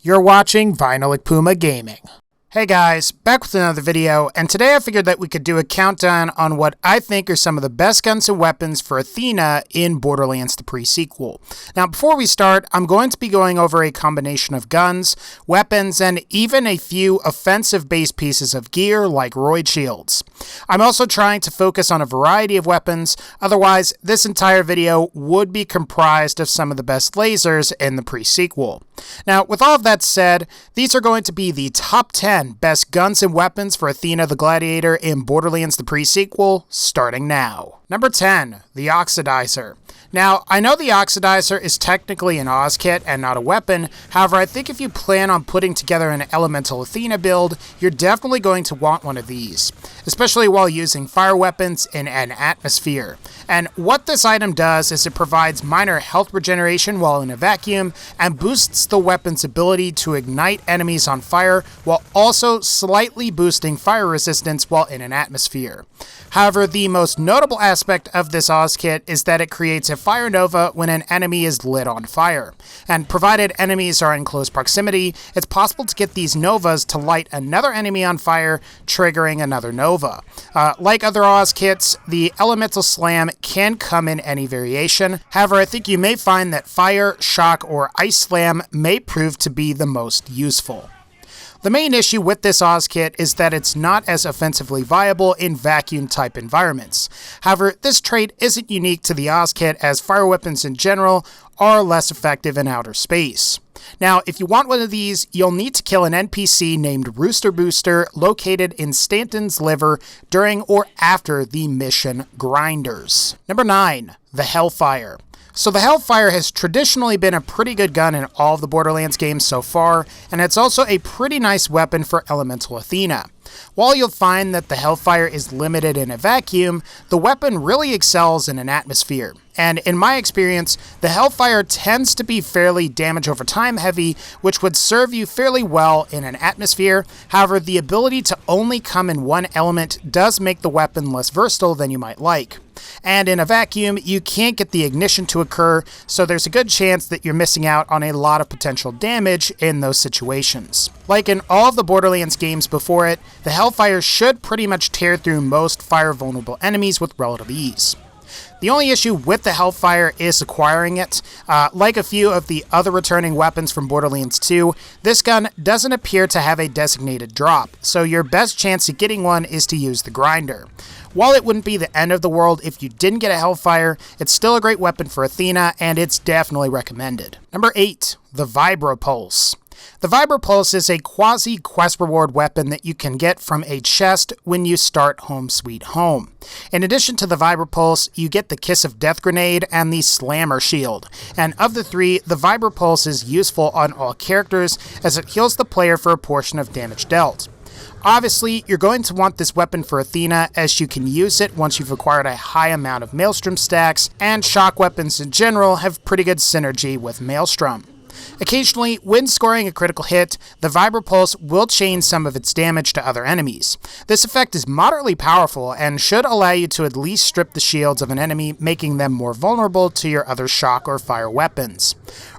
You're watching VinylicPumaGaming. Hey guys, back with another video, and today I figured that we could do a countdown on what I think are some of the best guns and weapons for Athena in Borderlands the pre-sequel. Now before we start, I'm going to be going over a combination of guns, weapons, and even a few offensive-based pieces of gear like roid shields. I'm also trying to focus on a variety of weapons, otherwise this entire video would be comprised of some of the best lasers in the pre-sequel. Now with all of that said, these are going to be the top 10 best guns and weapons for Athena the Gladiator in Borderlands the pre-sequel, starting now. Number 10, the Oxidizer. Now, I know the Oxidizer is technically an Oz kit and not a weapon, however I think if you plan on putting together an Elemental Athena build, you're definitely going to want one of these, especially while using fire weapons in an atmosphere. And what this item does is it provides minor health regeneration while in a vacuum, and boosts the weapon's ability to ignite enemies on fire, while also slightly boosting fire resistance while in an atmosphere. However, the most notable aspect of this Oz kit is that it creates a fire nova when an enemy is lit on fire. And provided enemies are in close proximity, it's possible to get these novas to light another enemy on fire, triggering another nova. Like other Oz kits, the Elemental Slam can come in any variation. However, I think you may find that Fire, Shock, or Ice Slam may prove to be the most useful. The main issue with this Oz kit is that it's not as offensively viable in vacuum-type environments. However, this trait isn't unique to the Oz kit, as fire weapons in general are less effective in outer space. Now, if you want one of these, you'll need to kill an NPC named Rooster Booster located in Stanton's liver during or after the mission Grinders. Number 9, the Hellfire. So the Hellfire has traditionally been a pretty good gun in all of the Borderlands games so far, and it's also a pretty nice weapon for Elemental Athena. While you'll find that the Hellfire is limited in a vacuum, the weapon really excels in an atmosphere. And in my experience, the Hellfire tends to be fairly damage over time heavy, which would serve you fairly well in an atmosphere. However, the ability to only come in one element does make the weapon less versatile than you might like. And in a vacuum, you can't get the ignition to occur, so there's a good chance that you're missing out on a lot of potential damage in those situations. Like in all of the Borderlands games before it, the Hellfire should pretty much tear through most fire-vulnerable enemies with relative ease. The only issue with the Hellfire is acquiring it. Like a few of the other returning weapons from Borderlands 2, this gun doesn't appear to have a designated drop, so your best chance of getting one is to use the Grinder. While it wouldn't be the end of the world if you didn't get a Hellfire, it's still a great weapon for Athena, and it's definitely recommended. Number 8, the Vibropulse. The Vibropulse is a quasi-quest reward weapon that you can get from a chest when you start Home Sweet Home. In addition to the Vibropulse, you get the Kiss of Death grenade and the Slammer shield. And of the three, the Vibropulse is useful on all characters as it heals the player for a portion of damage dealt. Obviously, you're going to want this weapon for Athena, as you can use it once you've acquired a high amount of Maelstrom stacks, and shock weapons in general have pretty good synergy with Maelstrom. Occasionally, when scoring a critical hit, the Vibropulse will chain some of its damage to other enemies. This effect is moderately powerful and should allow you to at least strip the shields of an enemy, making them more vulnerable to your other shock or fire weapons.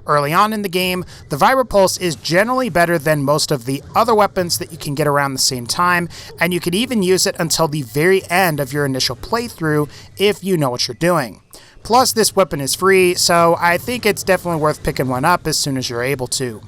Early on in the game, the Vibropulse is generally better than most of the other weapons that you can get around the same time, and you can even use it until the very end of your initial playthrough if you know what you're doing. Plus, this weapon is free, so I think it's definitely worth picking one up as soon as you're able to.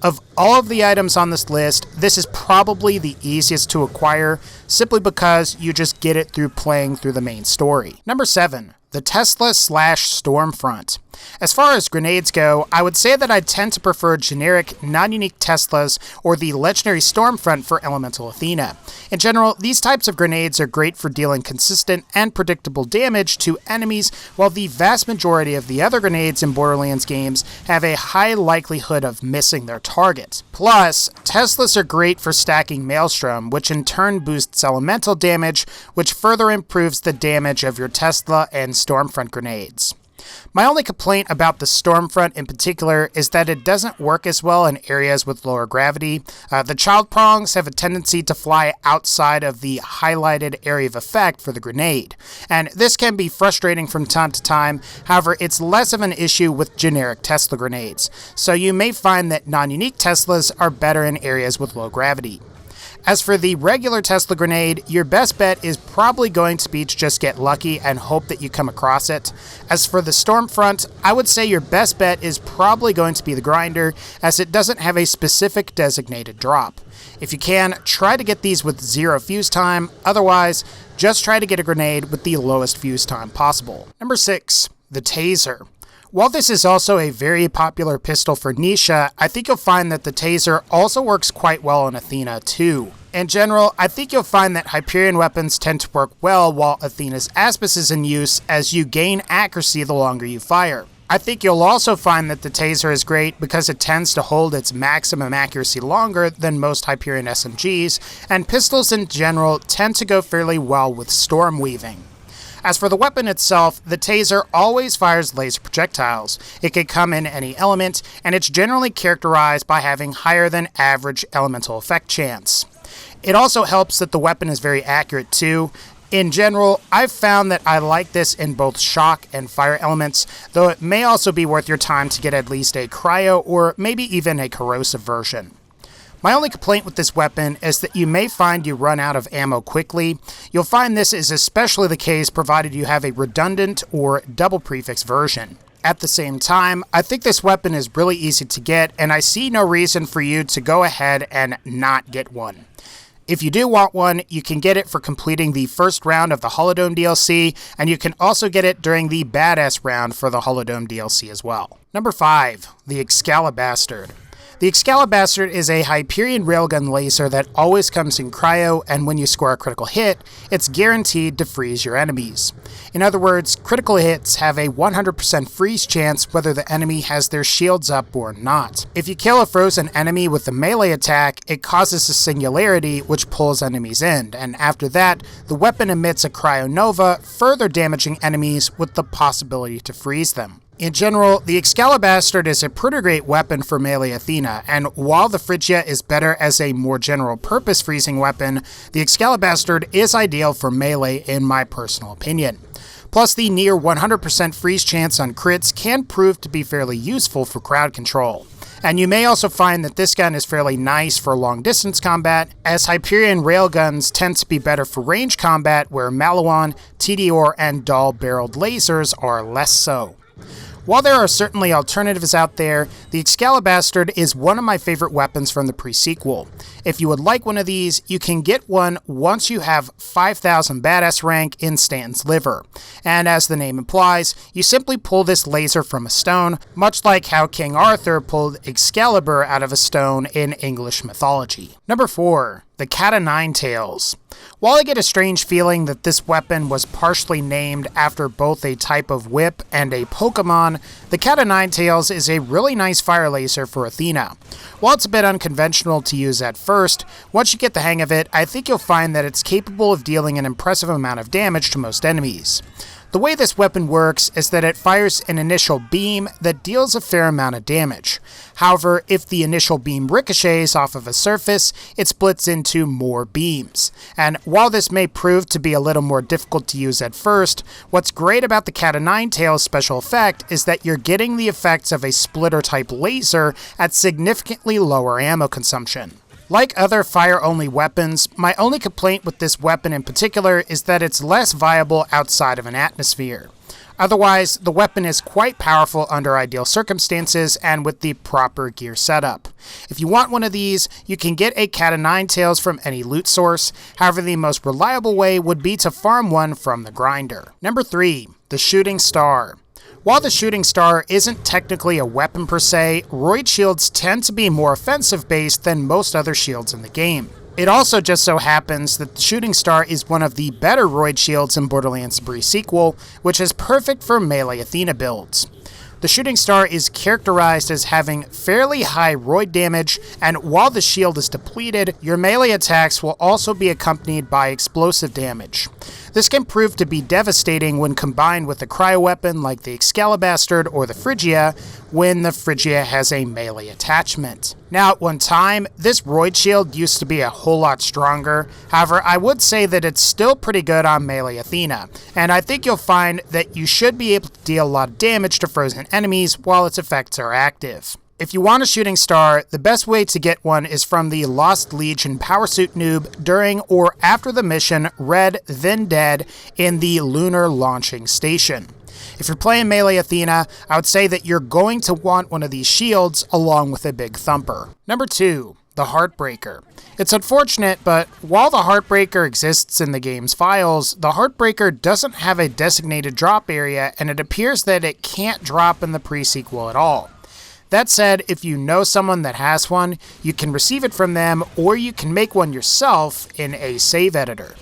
Of all of the items on this list, this is probably the easiest to acquire, simply because you just get it through playing through the main story. Number 7, the Tesla/Stormfront. As far as grenades go, I would say that I tend to prefer generic, non-unique Teslas or the legendary Stormfront for Elemental Athena. In general, these types of grenades are great for dealing consistent and predictable damage to enemies, while the vast majority of the other grenades in Borderlands games have a high likelihood of missing their target. Plus, Teslas are great for stacking Maelstrom, which in turn boosts elemental damage, which further improves the damage of your Tesla and Stormfront grenades. My only complaint about the Stormfront in particular is that it doesn't work as well in areas with lower gravity. The child prongs have a tendency to fly outside of the highlighted area of effect for the grenade, and this can be frustrating from time to time. However, it's less of an issue with generic Tesla grenades, so you may find that non-unique Teslas are better in areas with low gravity. As for the regular Tesla grenade, your best bet is probably going to be to just get lucky and hope that you come across it. As for the Stormfront, I would say your best bet is probably going to be the Grinder, as it doesn't have a specific designated drop. If you can, try to get these with 0 fuse time, otherwise, just try to get a grenade with the lowest fuse time possible. Number 6, the Taser. While this is also a very popular pistol for Nisha, I think you'll find that the Taser also works quite well on Athena too. In general, I think you'll find that Hyperion weapons tend to work well while Athena's Aspis is in use, as you gain accuracy the longer you fire. I think you'll also find that the Taser is great because it tends to hold its maximum accuracy longer than most Hyperion SMGs, and pistols in general tend to go fairly well with storm weaving. As for the weapon itself, the Taser always fires laser projectiles. It can come in any element, and it's generally characterized by having higher than average elemental effect chance. It also helps that the weapon is very accurate too. In general, I've found that I like this in both shock and fire elements, though it may also be worth your time to get at least a cryo or maybe even a corrosive version. My only complaint with this weapon is that you may find you run out of ammo quickly. You'll find this is especially the case provided you have a redundant or double prefix version. At the same time, I think this weapon is really easy to get, and I see no reason for you to go ahead and not get one. If you do want one, you can get it for completing the first round of the Holodome DLC, and you can also get it during the Badass round for the Holodome DLC as well. Number 5, the Excalibur. The Excalibur is a Hyperion railgun laser that always comes in cryo, and when you score a critical hit, it's guaranteed to freeze your enemies. In other words, critical hits have a 100% freeze chance whether the enemy has their shields up or not. If you kill a frozen enemy with a melee attack, it causes a singularity which pulls enemies in, and after that, the weapon emits a cryonova, further damaging enemies with the possibility to freeze them. In general, the Excalibur is a pretty great weapon for melee Athena, and while the Phrygia is better as a more general purpose freezing weapon, the Excalibur is ideal for melee in my personal opinion. Plus, the near 100% freeze chance on crits can prove to be fairly useful for crowd control. And you may also find that this gun is fairly nice for long distance combat, as Hyperion railguns tend to be better for range combat where Malouan, TDR, and dull-barreled lasers are less so. While there are certainly alternatives out there, the Excalibur is one of my favorite weapons from the pre-sequel. If you would like one of these, you can get one once you have 5000 badass rank in Stanton's liver. And as the name implies, you simply pull this laser from a stone, much like how King Arthur pulled Excalibur out of a stone in English mythology. Number 4, the Cat o' Nine Tails. While I get a strange feeling that this weapon was partially named after both a type of whip and a Pokemon, the Cat o' Nine Tails is a really nice fire laser for Athena. While it's a bit unconventional to use at first, once you get the hang of it, I think you'll find that it's capable of dealing an impressive amount of damage to most enemies. The way this weapon works is that it fires an initial beam that deals a fair amount of damage. However, if the initial beam ricochets off of a surface, it splits into more beams. And while this may prove to be a little more difficult to use at first, what's great about the Cat o' Nine Tails special effect is that you're getting the effects of a splitter-type laser at significantly lower ammo consumption. Like other fire-only weapons, my only complaint with this weapon in particular is that it's less viable outside of an atmosphere. Otherwise, the weapon is quite powerful under ideal circumstances and with the proper gear setup. If you want one of these, you can get a Cat o' Nine Tails from any loot source. However, the most reliable way would be to farm one from the grinder. Number 3, the Shooting Star. While the Shooting Star isn't technically a weapon per se, roid shields tend to be more offensive based than most other shields in the game. It also just so happens that the Shooting Star is one of the better roid shields in Borderlands pre-sequel, which is perfect for melee Athena builds. The Shooting Star is characterized as having fairly high roid damage, and while the shield is depleted, your melee attacks will also be accompanied by explosive damage. This can prove to be devastating when combined with a cryo weapon like the Excalibur or the Phrygia, when the Phrygia has a melee attachment. Now, at one time, this Roid shield used to be a whole lot stronger. However, I would say that it's still pretty good on melee Athena, and I think you'll find that you should be able to deal a lot of damage to frozen enemies while its effects are active. If you want a shooting star, the best way to get one is from the Lost Legion Powersuit Noob during or after the mission Red Then Dead in the Lunar Launching Station. If you're playing melee Athena, I would say that you're going to want one of these shields along with a big thumper. Number 2, the Heartbreaker. It's unfortunate, but while the Heartbreaker exists in the game's files, the Heartbreaker doesn't have a designated drop area, and it appears that it can't drop in the pre-sequel at all. That said, if you know someone that has one, you can receive it from them, or you can make one yourself in a save editor.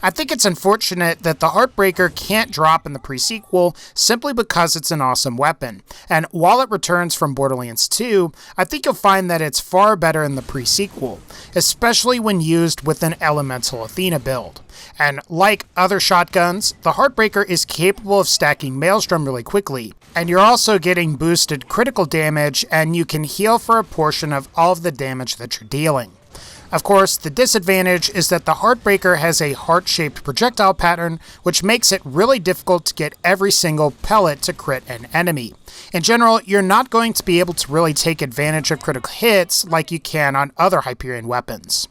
I think it's unfortunate that the Heartbreaker can't drop in the pre-sequel simply because it's an awesome weapon, and while it returns from Borderlands 2, I think you'll find that it's far better in the pre-sequel, especially when used with an Elemental Athena build. And like other shotguns, the Heartbreaker is capable of stacking Maelstrom really quickly, and you're also getting boosted critical damage, and you can heal for a portion of all of the damage that you're dealing. Of course, the disadvantage is that the Heartbreaker has a heart-shaped projectile pattern, which makes it really difficult to get every single pellet to crit an enemy. In general, you're not going to be able to really take advantage of critical hits like you can on other Hyperion weapons.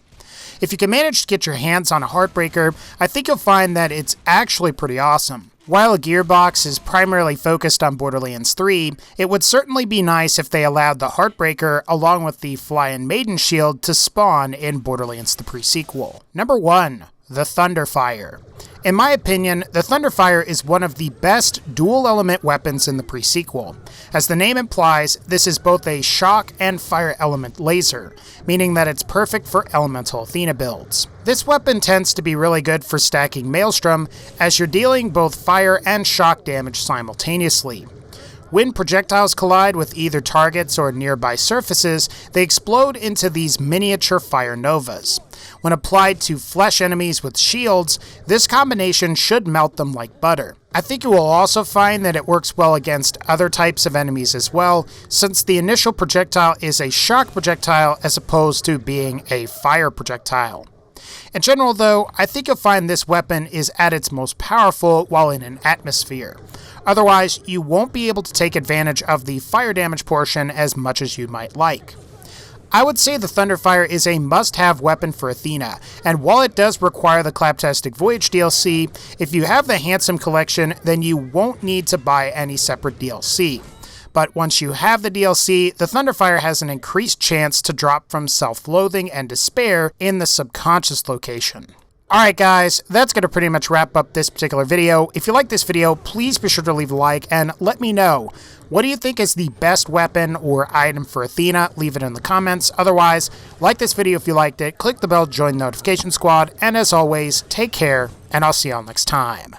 If you can manage to get your hands on a Heartbreaker, I think you'll find that it's actually pretty awesome. While a Gearbox is primarily focused on Borderlands 3, it would certainly be nice if they allowed the Heartbreaker along with the Flying Maiden shield to spawn in Borderlands the pre-sequel. Number 1, the Thunderfire. In my opinion, the Thunderfire is one of the best dual-element weapons in the pre-sequel. As the name implies, this is both a shock and fire element laser, meaning that it's perfect for Elemental Athena builds. This weapon tends to be really good for stacking Maelstrom, as you're dealing both fire and shock damage simultaneously. When projectiles collide with either targets or nearby surfaces, they explode into these miniature fire novas. When applied to flesh enemies with shields, this combination should melt them like butter. I think you will also find that it works well against other types of enemies as well, since the initial projectile is a shock projectile as opposed to being a fire projectile. In general though, I think you'll find this weapon is at its most powerful while in an atmosphere. Otherwise, you won't be able to take advantage of the fire damage portion as much as you might like. I would say the Thunderfire is a must-have weapon for Athena, and while it does require the Claptastic Voyage DLC, if you have the Handsome Collection, then you won't need to buy any separate DLC. But once you have the DLC, the Thunderfire has an increased chance to drop from self-loathing and despair in the subconscious location. Alright guys, that's going to pretty much wrap up this particular video. If you like this video, please be sure to leave a like and let me know. What do you think is the best weapon or item for Athena? Leave it in the comments. Otherwise, like this video if you liked it, click the bell to join the notification squad, and as always, take care, and I'll see y'all next time.